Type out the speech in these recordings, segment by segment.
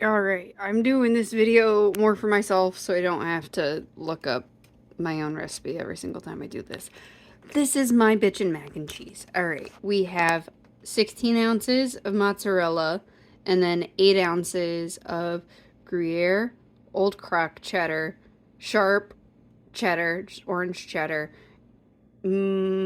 Alright, I'm doing this video more for myself so I don't have to look up my own recipe every single time I do this. This is my bitchin' mac and cheese. Alright, we have 16 ounces of mozzarella and then 8 ounces of Gruyere, Old Crock cheddar, sharp cheddar, just orange cheddar, 8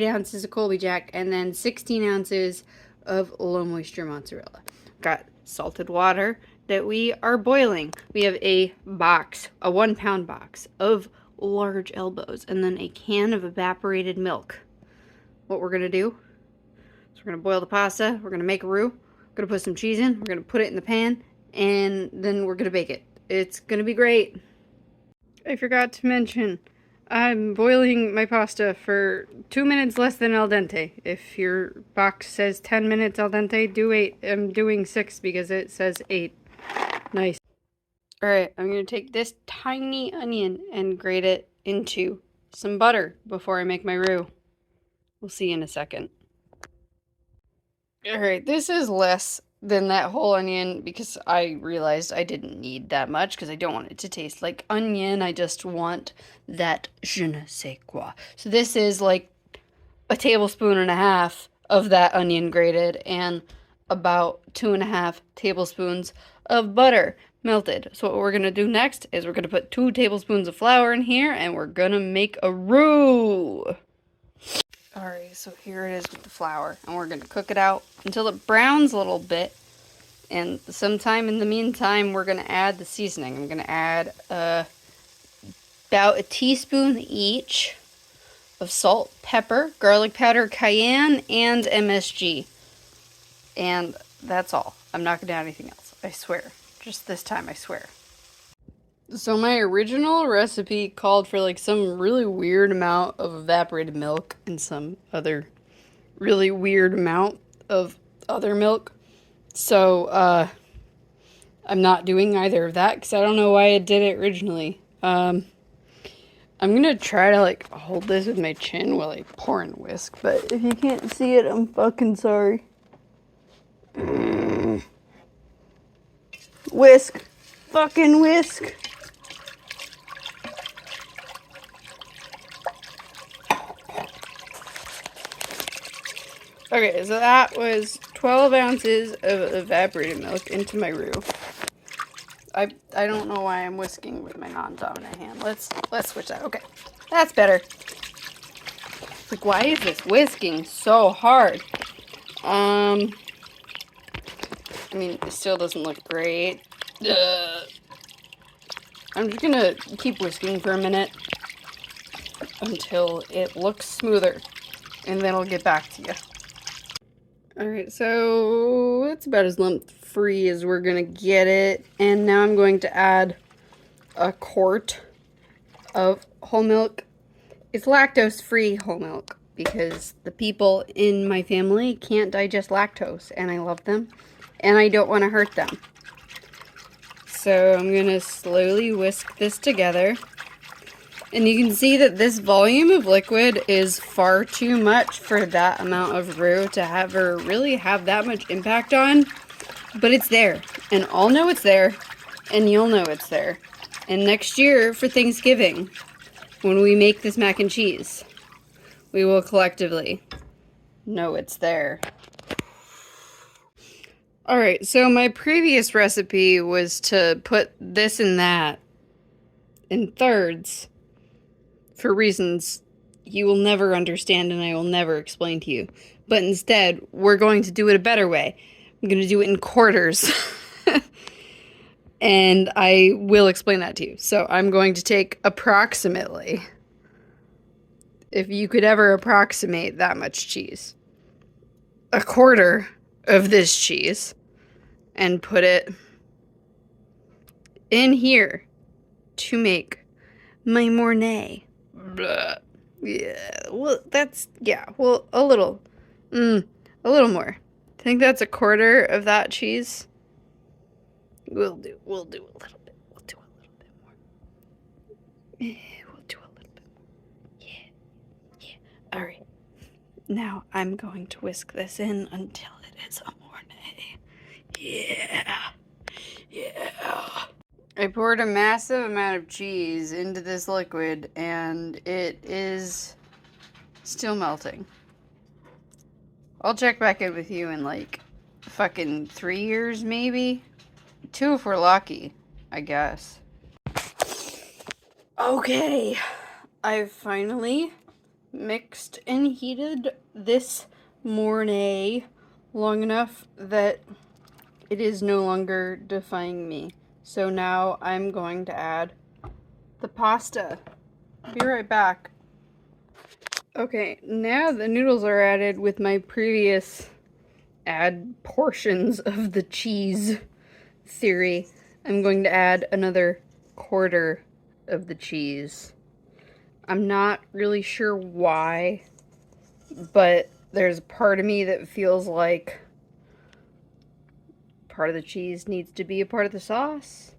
ounces of Colby Jack, and then 16 ounces of low moisture mozzarella. Got salted water that we are boiling. We have a box, a 1-pound box of large elbows, and then a can of evaporated milk. What we're gonna do is we're gonna boil the pasta, we're gonna make a roux, we're gonna put some cheese in, we're gonna put it in the pan, and then we're gonna bake it. It's gonna be great. I forgot to mention, I'm boiling my pasta for 2 minutes less than al dente. If your box says 10 minutes al dente, do 8. I'm doing 6 because it says 8. Nice. Alright, I'm going to take this tiny onion and grate it into some butter before I make my roux. We'll see in a second. Alright, this is less than that whole onion because I realized I didn't need that much because I don't want it to taste like onion. I just want that je ne sais quoi. So this is like a tablespoon and a half of that onion grated and about 2.5 tablespoons of butter melted. So what we're going to do next is we're going to put 2 tablespoons of flour in here and we're going to make a roux. Alright, so here it is with the flour, and we're going to cook it out until it browns a little bit, and sometime in the meantime, we're going to add the seasoning. I'm going to add about a teaspoon each of salt, pepper, garlic powder, cayenne, and MSG, and that's all. I'm not going to add anything else, I swear. Just this time, I swear. So my original recipe called for like some really weird amount of evaporated milk and some other really weird amount of other milk. So I'm not doing either of that because I don't know why I did it originally. I'm gonna try to like hold this with my chin while I pour and whisk, but if you can't see it, I'm fucking sorry. Whisk. Fucking whisk. Okay, so that was 12 ounces of evaporated milk into my roux. I don't know why I'm whisking with my non-dominant hand. Let's switch that. Okay, that's better. Like, why is this whisking so hard? I mean, it still doesn't look great. I'm just gonna keep whisking for a minute until it looks smoother, and then I'll get back to you. Alright, so it's about as lump-free as we're gonna get it. And now I'm going to add a quart of whole milk. It's lactose-free whole milk because the people in my family can't digest lactose, and I love them, and I don't want to hurt them. So I'm gonna slowly whisk this together. And you can see that this volume of liquid is far too much for that amount of roux to have her really have that much impact on. But it's there, and I'll know it's there, and you'll know it's there. And next year for Thanksgiving, when we make this mac and cheese, we will collectively know it's there. Alright, so my previous recipe was to put this and that in thirds. For reasons you will never understand and I will never explain to you. But instead, we're going to do it a better way. I'm going to do it in quarters. And I will explain that to you. So I'm going to take approximately, if you could ever approximate that much cheese, a quarter of this cheese and put it in here to make my Mornay. Blah. Yeah, well, that's, yeah, well, a little more. I think that's a quarter of that cheese. We'll do a little bit. We'll do a little bit more. We'll do a little bit more. Yeah. Alright. Now I'm going to whisk this in until it is a Mornay. Yeah. Yeah. I poured a massive amount of cheese into this liquid and it is still melting. I'll check back in with you in like fucking 3 years maybe. 2 if we're lucky, I guess. Okay. I've finally mixed and heated this Mornay long enough that it is no longer defying me. So now I'm going to add the pasta. Be right back. Okay, now the noodles are added with my previous add portions of the cheese theory. I'm going to add another quarter of the cheese. I'm not really sure why, but there's a part of me that feels like part of the cheese needs to be a part of the sauce.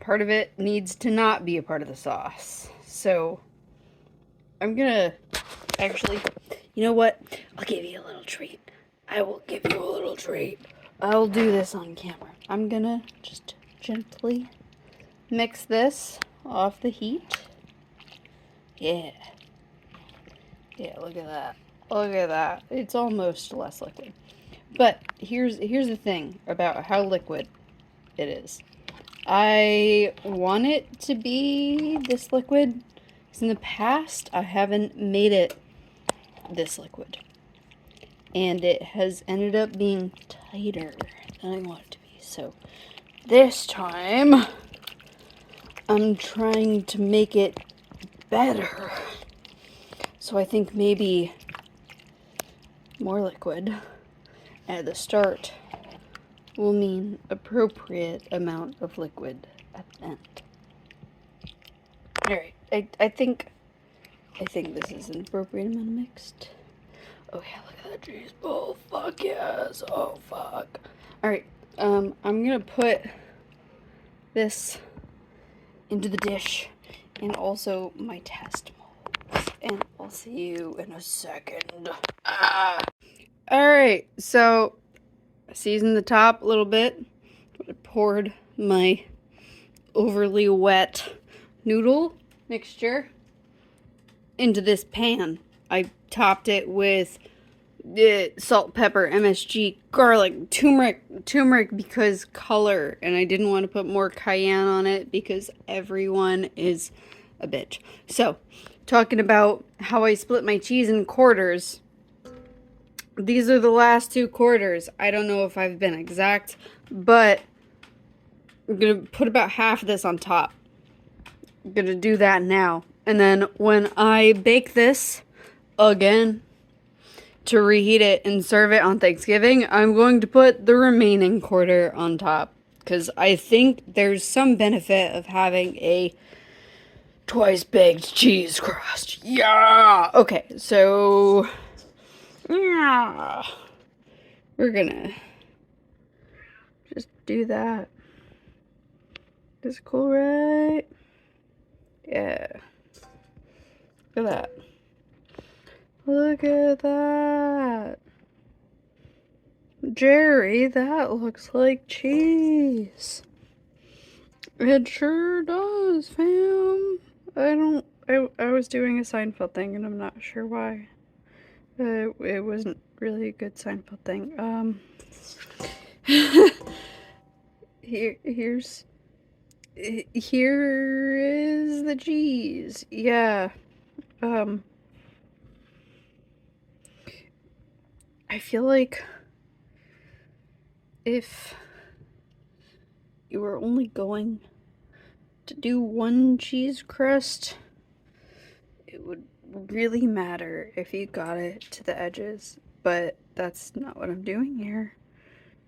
Part of it needs to not be a part of the sauce. So I'm gonna actually, you know what? I'll give you a little treat. I will give you a little treat. I'll do this on camera. I'm gonna just gently mix this off the heat. Yeah. Yeah, look at that. Look at that. It's almost less liquid. But here's the thing about how liquid it is. I want it to be this liquid because in the past I haven't made it this liquid. And it has ended up being tighter than I want it to be. So this time I'm trying to make it better. So I think maybe more liquid at the start will mean appropriate amount of liquid at the end. Alright, I think this is an appropriate amount of mixed. Oh yeah, look at that cheese. Oh fuck yes. Oh fuck. Alright, I'm gonna put this into the dish and also my test molds. And I'll see you in a second. Alright, so I seasoned the top a little bit. I poured my overly wet noodle mixture into this pan. I topped it with salt, pepper, MSG, garlic, turmeric because color, and I didn't want to put more cayenne on it because everyone is a bitch. So, talking about how I split my cheese in quarters, these are the last 2 quarters. I don't know if I've been exact, but I'm gonna put about half of this on top. I'm gonna do that now. And then when I bake this again to reheat it and serve it on Thanksgiving, I'm going to put the remaining quarter on top. Because I think there's some benefit of having a twice baked cheese crust. Yeah! Okay, so yeah, we're gonna just do that. Is it cool, right? Yeah. Look at that. Look at that. Jerry, that looks like cheese. It sure does, fam. I was doing a Seinfeld thing and I'm not sure why. It wasn't really a good Seinfeld thing. Here is the cheese. Yeah. I feel like if you were only going to do one cheese crust, it would really matter if you got it to the edges, but that's not what I'm doing here.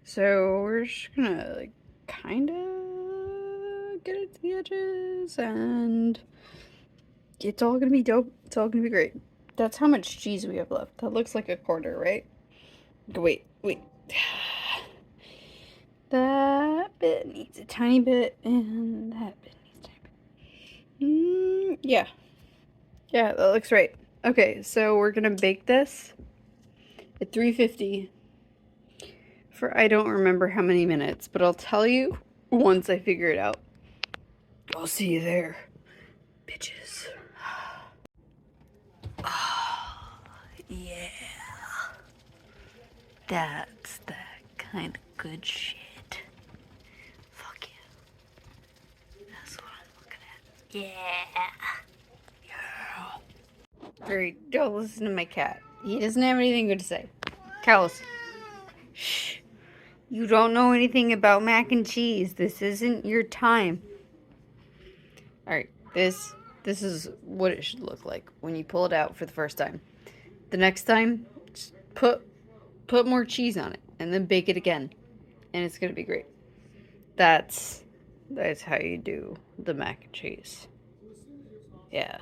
So we're just gonna like kind of get it to the edges and it's all gonna be dope. It's all gonna be great. That's how much cheese we have left. That looks like a quarter, right? Wait. That bit needs a tiny bit, and that bit needs a tiny bit. Yeah. Yeah, that looks right. Okay, so we're gonna bake this at 350 for I don't remember how many minutes, but I'll tell you once I figure it out. I'll see you there, bitches. Oh, yeah. That's that kind of good shit. Fuck yeah. That's what I'm looking at. Yeah. Yeah. Alright, don't listen to my cat. He doesn't have anything good to say. Callus. Shh. You don't know anything about mac and cheese. This isn't your time. Alright, this is what it should look like when you pull it out for the first time. The next time, just put more cheese on it and then bake it again. And it's gonna be great. That's how you do the mac and cheese. Yeah.